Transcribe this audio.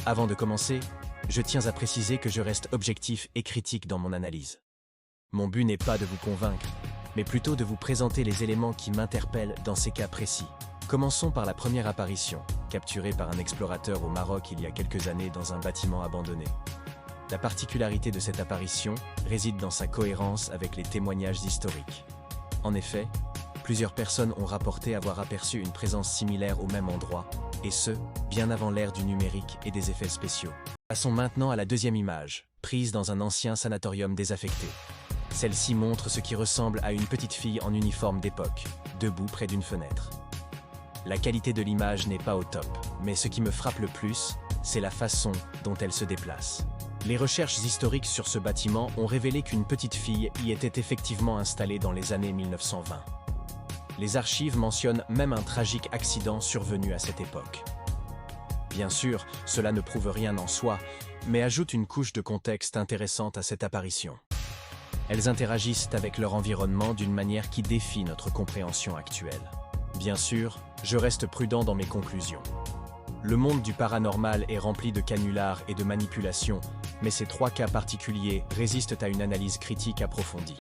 Avant de commencer, je tiens à préciser que je reste objectif et critique dans mon analyse. Mon but n'est pas de vous convaincre, mais plutôt de vous présenter les éléments qui m'interpellent dans ces cas précis. Commençons par la première apparition, capturée par un explorateur au Maroc il y a quelques années dans un bâtiment abandonné. La particularité de cette apparition réside dans sa cohérence avec les témoignages historiques. En effet, plusieurs personnes ont rapporté avoir aperçu une présence similaire au même endroit, et ce, bien avant l'ère du numérique et des effets spéciaux. Passons maintenant à la deuxième image, prise dans un ancien sanatorium désaffecté. Celle-ci montre ce qui ressemble à une petite fille en uniforme d'époque, debout près d'une fenêtre. La qualité de l'image n'est pas au top, mais ce qui me frappe le plus, c'est la façon dont elle se déplace. Les recherches historiques sur ce bâtiment ont révélé qu'une petite fille y était effectivement installée dans les années 1920. Les archives mentionnent même un tragique accident survenu à cette époque. Bien sûr, cela ne prouve rien en soi, mais ajoute une couche de contexte intéressante à cette apparition. Elles interagissent avec leur environnement d'une manière qui défie notre compréhension actuelle. Bien sûr, je reste prudent dans mes conclusions. Le monde du paranormal est rempli de canulars et de manipulations, mais ces trois cas particuliers résistent à une analyse critique approfondie.